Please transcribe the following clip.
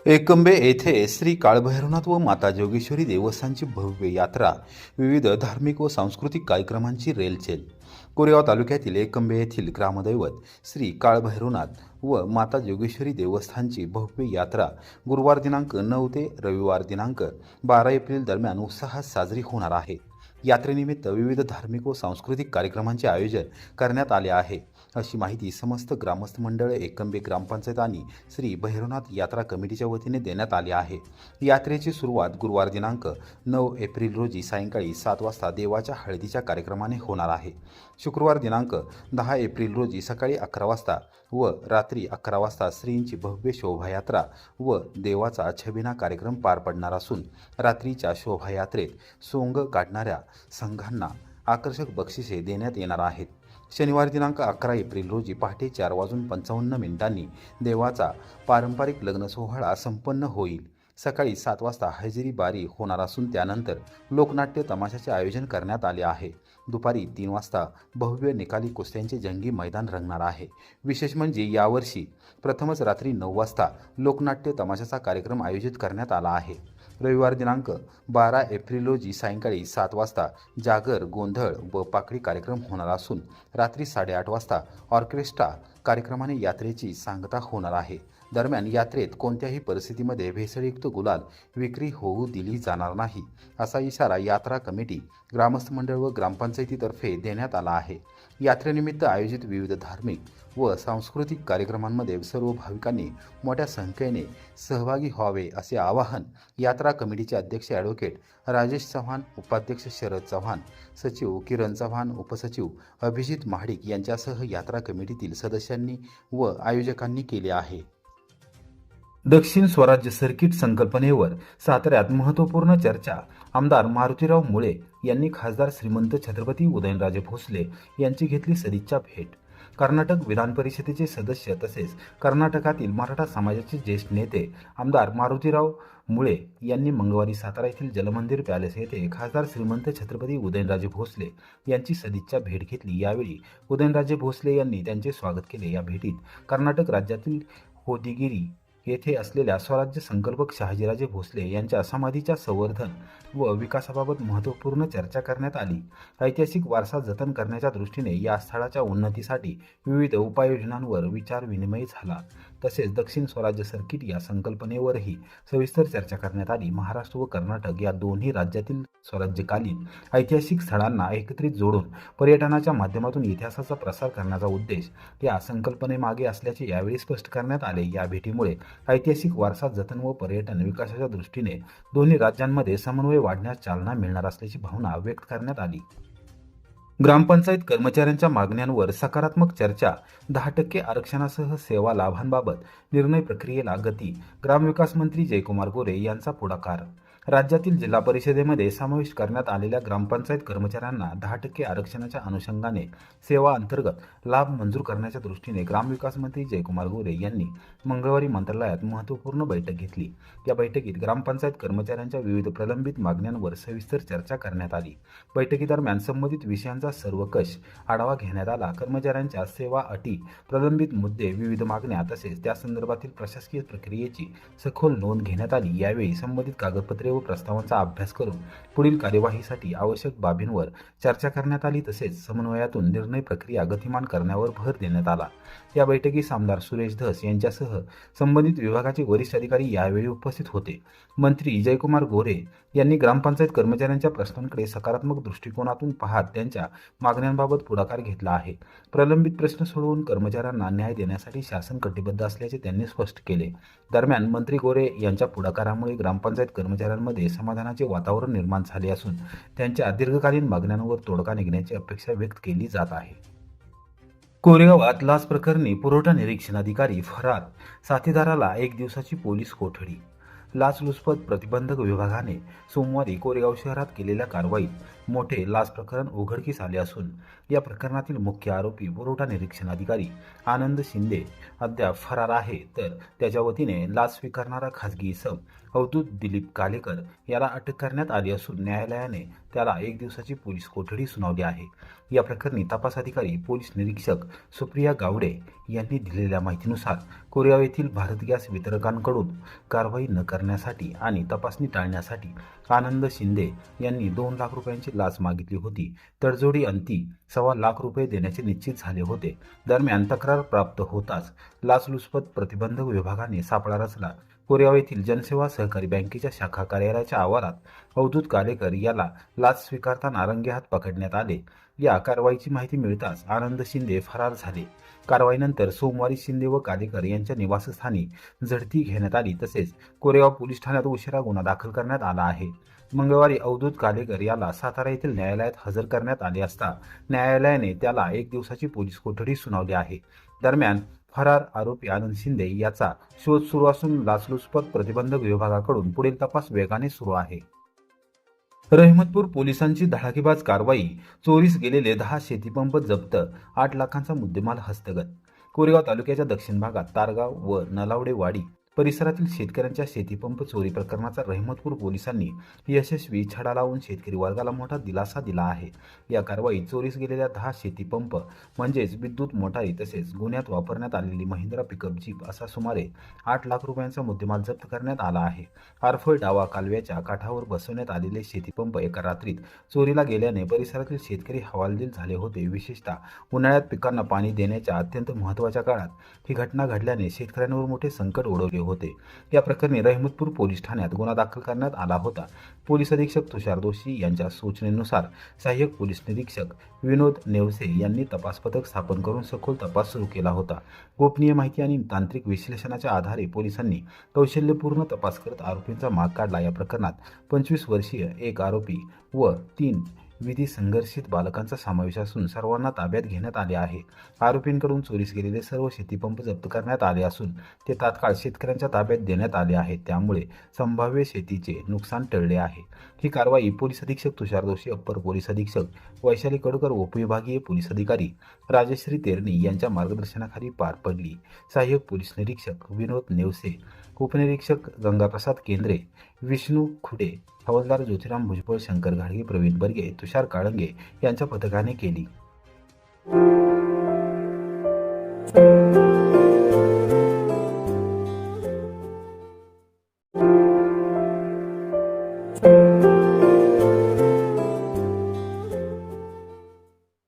एकंबे येथे श्री काळभैरवनाथ व माता जोगेश्वरी देवस्थानची भव्य यात्रा, विविध धार्मिक व सांस्कृतिक कार्यक्रमांची रेलचेल. कोरेगाव तालुक्यातील एकंबे येथील ग्रामदैवत श्री काळभैरवनाथ व माता जोगेश्वरी देवस्थानची भव्य यात्रा गुरुवार दिनांक 9 ते रविवार दिनांक 12 एप्रिल दरम्यान उत्साहात साजरी होणार आहे. यात्रेनिमित्त विविध धार्मिक व सांस्कृतिक कार्यक्रमांचे आयोजन करण्यात आले आहे, अशी माहिती समस्त ग्रामस्थ मंडळ, एकंबे ग्रामपंचायत आणि श्री भैरवनाथ यात्रा कमिटीच्या वतीने देण्यात आली आहे. यात्रेची सुरुवात गुरुवार दिनांक 9 एप्रिल रोजी सायंकाळी 7 वाजता देवाच्या हळदीच्या कार्यक्रमाने होणार आहे. शुक्रवार दिनांक 10 एप्रिल रोजी सकाळी 11 वाजता व रात्री 11 वाजता श्रींची भव्य शोभायात्रा व देवाचा छबिना कार्यक्रम पार पडणार असून रात्रीच्या शोभायात्रेत सोंग काढणाऱ्या संघांना आकर्षक बक्षिसे देण्यात येणार आहेत. शनिवार दिनांक 11 एप्रिल रोजी पहाटे 4:55 देवाचा पारंपरिक लग्न सोहळा संपन्न होईल. सकाळी 7 वाजता हजेरी बारी होणार असून त्यानंतर लोकनाट्य तमाशाचे आयोजन करण्यात आले आहे. दुपारी 3 वाजता भव्य निकाली कुस्त्यांचे जंगी मैदान रंगणार आहे. विशेष म्हणजे यावर्षी प्रथमच रात्री 9 वाजता लोकनाट्य तमाशाचा कार्यक्रम आयोजित करण्यात आला आहे. रविवार दिनांक 12 एप्रिल रोजी सायंकाळी 7 वाजता जागर, गोंधळ व पाकळी कार्यक्रम होणार असून रात्री 8:30 वाजता ऑर्केस्ट्रा कार्यक्रमाने यात्रेची सांगता होणार आहे. दरम्यान यात्रेत कोणत्याही परिस्थितीमध्ये भेसळयुक्त गुलाल विक्री होऊ दिली जाणार नाही, असा इशारा यात्रा कमिटी, ग्रामस्थ मंडळ व ग्रामपंचायतीतर्फे देण्यात आला आहे. यात्रेनिमित्त आयोजित विविध धार्मिक व सांस्कृतिक कार्यक्रमांमध्ये सर्व भाविकांनी मोठ्या संख्येने सहभागी व्हावे, असे आवाहन यात्रा कमिटीचे अध्यक्ष ॲडव्होकेट राजेश चव्हाण, उपाध्यक्ष शरद चव्हाण, सचिव किरण चव्हाण, उपसचिव अभिजित महाडिक यांच्यासह यात्रा कमिटीतील सदस्यांनी व आयोजकांनी केले आहे. दक्षिण स्वराज्य सर्किट संकल्पनेवर साताऱ्यात महत्त्वपूर्ण चर्चा. आमदार मारुतीराव मुळे यांनी खासदार श्रीमंत छत्रपती उदयनराजे भोसले यांची घेतली सदिच्छा भेट. कर्नाटक विधान परिषदेचे सदस्य तसेच कर्नाटकातील मराठा समाजाचे ज्येष्ठ नेते आमदार मारुतीराव मुळे यांनी मंगळवारी सातारा येथील जलमंदिर पॅलेस येथे खासदार श्रीमंत छत्रपती उदयनराजे भोसले यांची सदिच्छा भेट घेतली. यावेळी उदयनराजे भोसले यांनी त्यांचे स्वागत केले. या भेटीत कर्नाटक राज्यातील होदिगिरी येथे असलेल्या स्वराज्य संकल्पक शहाजीराजे भोसले यांच्या समाधीच्या संवर्धन व विकासाबाबत महत्त्वपूर्ण चर्चा करण्यात आली. ऐतिहासिक वारसा जतन करण्याच्या दृष्टीने या स्थळाच्या उन्नतीसाठी विविध उपाययोजनांवर विचारविनिमय झाला. तसेच दक्षिण स्वराज्य सर्किट या संकल्पनेवरही सविस्तर चर्चा करण्यात आली. महाराष्ट्र व कर्नाटक या दोन्ही राज्यातील स्वराज्यकालीन ऐतिहासिक स्थळांना एकत्रित जोडून पर्यटनाच्या माध्यमातून इतिहासाचा प्रसार करण्याचा उद्देश या संकल्पनेमागे असल्याचे यावेळी स्पष्ट करण्यात आले. या भेटीमुळे ऐतिहासिक वारसा जतन व पर्यटन विकासाच्या दृष्टीने दोन्ही राज्यांमध्ये समन्वय वाढण्यास चालना मिळणार असल्याची भावना व्यक्त करण्यात आली. ग्रामपंचायत कर्मचाऱ्यांच्या मागण्यांवर सकारात्मक चर्चा. 10% आरक्षणासह सेवा लाभांबाबत निर्णय प्रक्रियेला गती. ग्रामविकास मंत्री जयकुमार गोरे यांचा पुढाकार. राज्यातील जिल्हा परिषदेमध्ये समाविष्ट करण्यात आलेल्या ग्रामपंचायत कर्मचाऱ्यांना 10% आरक्षणाच्या अनुषंगाने सेवा अंतर्गत लाभ मंजूर करण्याच्या दृष्टीने ग्रामविकास मंत्री जयकुमार गोरे यांनी मंगळवारी मंत्रालयात महत्त्वपूर्ण बैठक घेतली. या बैठकीत ग्रामपंचायत कर्मचाऱ्यांच्या विविध प्रलंबित मागण्यांवर सविस्तर चर्चा करण्यात आली. बैठकीदरम्यान संबंधित विषयांचा सर्वकष आढावा घेण्यात आला. कर्मचाऱ्यांच्या सेवा अटी, प्रलंबित मुद्दे, विविध मागण्या तसेच त्या संदर्भातील प्रशासकीय प्रक्रियेची सखोल नोंद घेण्यात आली. यावेळी संबंधित कागदपत्रे व प्रस्तावांचा अभ्यास करून पुढील कार्यवाहीसाठी आवश्यक बाबींवर चर्चा करण्यात आली. तसेच समन्वयातून निर्णय प्रक्रिया गतिमान करण्यावर भर देण्यात आला. या बैठकीस आमदार सुरेश धस यांच्यासह संबंधित विभागाचे वरिष्ठ अधिकारी यावेळी उपस्थित होते. मंत्री जयकुमार गोरे यांनी ग्रामपंचायत कर्मचाऱ्यांच्या प्रश्नांकडे सकारात्मक दृष्टिकोनातून पाहत त्यांच्या मागण्यांबाबत पुढाकार घेतला आहे. प्रलंबित प्रश्न सोडवून कर्मचाऱ्यांना न्याय देण्यासाठी शासन कटिबद्ध असल्याचे त्यांनी स्पष्ट केले. दरम्यान मंत्री गोरे यांच्या पुढाकारामुळे ग्रामपंचायत कर्मचाऱ्यांमध्ये समाधानाचे वातावरण निर्माण झाले असून त्यांच्या दीर्घकालीन मागण्यांवर तोडगा निघण्याची अपेक्षा व्यक्त केली जात आहे. कोरेगावात लाच प्रकरणी पुरवठा निरीक्षणाधिकारी फरार, साथीदाराला 1 दिवसाची पोलीस कोठडी. लाचलुचपत प्रतिबंधक विभागाने सोमवारी कोरेगाव शहरात केलेल्या कारवाईत मोठे लाच प्रकरण उघडकीस आले असून या प्रकरणातील मुख्य आरोपी पुरवठा निरीक्षण अधिकारी आनंद शिंदे अद्याप फरार आहे, तर त्याच्या वतीने लाच स्वीकारणारा खासगी इसम अवधूत दिलीप कालेकर याला अटक करण्यात आली असून न्यायालयाने त्याला 1 दिवसाची पोलीस कोठडी सुनावली आहे. या प्रकरणी तपास अधिकारी पोलीस निरीक्षक सुप्रिया गावडे यांनी दिलेल्या माहितीनुसार कोरेगाव येथील भारत गॅस वितरकांकडून कारवाई न करण्यासाठी आणि तपासणी टाळण्यासाठी आनंद शिंदे यांनी 2 लाख रुपयांची लाच मागितली होती. तडजोडी अंती ₹1.25 लाख देण्याचे निश्चित झाले होते. दरम्यान तक्रार प्राप्त होताच लाचलुचपत प्रतिबंधक विभागाने सापळा रचला. कोरेगाव येथील जनसेवा सहकारी बँकेच्या शाखा कार्यालयाच्या आवारात अवधूत कालेकर याला लाच स्वीकारताना रंगेहात पकडण्यात आले. या कारवाईची माहिती मिळताच आनंद शिंदे फरार झाले. कारवाईनंतर सोमवारी शिंदे व कालेकर यांच्या निवासस्थानी झडती घेण्यात आली. तसेच कोरेगाव पोलीस ठाण्यात उशिरा गुन्हा दाखल करण्यात आला आहे. मंगळवारी अवधूत कालेकर याला सातारा येथील न्यायालयात हजर करण्यात आले असता न्यायालयाने त्याला 1 दिवसाची पोलीस कोठडी सुनावली आहे. दरम्यान फरार आरोपी आनंद शिंदे याचा शोध सुरू असून लाचलुचपत प्रतिबंधक विभागाकडून पुढील तपास वेगाने सुरू आहे. रहमतपूर पोलिसांची धडाकेबाज कारवाई, चोरीस गेलेले 10 शेतीपंप जप्त, 8 लाखांचा मुद्देमाल हस्तगत. कोरेगाव तालुक्याच्या दक्षिण भागात तारगाव व नलावडेवाडी परिसरातील शेतकऱ्यांच्या शेतीपंप चोरी प्रकरणाचा रहमतपूर पोलिसांनी यशस्वी छडा लावून शेतकरी वर्गाला मोठा दिलासा दिला आहे. या कारवाईत चोरीस गेलेल्या 10 शेतीपंप म्हणजेच विद्युत मोटारी तसेच गुन्ह्यात वापरण्यात आलेली महिंद्रा पिकअप जीप असा सुमारे 8 लाख रुपयांचा मुद्देमाल जप्त करण्यात आला आहे. आरफळ डावा कालव्याच्या काठावर बसवण्यात आलेले शेतीपंप एका रात्रीत चोरीला गेल्याने परिसरातील शेतकरी हवालदिल झाले होते. विशेषतः उन्हाळ्यात पिकांना पाणी देण्याच्या अत्यंत महत्त्वाच्या काळात ही घटना घडल्याने शेतकऱ्यांवर मोठे संकट ओढवले होते. या प्रकरणी रहमतपूर पोलीस ठाण्यात गुन्हा दाखल करण्यात आला होता. पोलीस अधीक्षक तुषार दोशी यांच्या सूचनेनुसार सहाय्यक पोलीस निरीक्षक विनोद नेवसे यांनी तपास पथक स्थापन करून सखोल तपास सुरू केला होता. गोपनीय माहिती आणि तांत्रिक विश्लेषणाच्या आधारे पोलिसांनी कौशल्यपूर्ण तपास करत आरोपींचा माग काढला. या प्रकरणात 25 वर्षीय एक आरोपी व 3 विधी संघर्षित बालकांचा समावेश असून सर्वांना ताब्यात घेण्यात आले आहे. आरोपींकडून चोरीस गेलेले सर्व शेतीपंप जप्त करण्यात आले असून ते तात्काळ शेतकऱ्यांच्या ताब्यात देण्यात आले आहेत. त्यामुळे संभाव्य शेतीचे नुकसान टळले आहे. ही कारवाई पोलीस अधीक्षक तुषार दोशी, अप्पर पोलीस अधीक्षक वैशाली कडकर, उपविभागीय पोलीस अधिकारी राजश्री तेरणी यांच्या मार्गदर्शनाखाली पार पडली. सहाय्यक पोलीस निरीक्षक विनोद नेवसे, उपनिरीक्षक गंगाप्रसाद केंद्रे, विष्णू खुडे, हवालदार ज्योतिराम भुजबळ, शंकर घाडगे, प्रवीण बर्गे, तुषार काळंगे यांच्या पथकाने केली.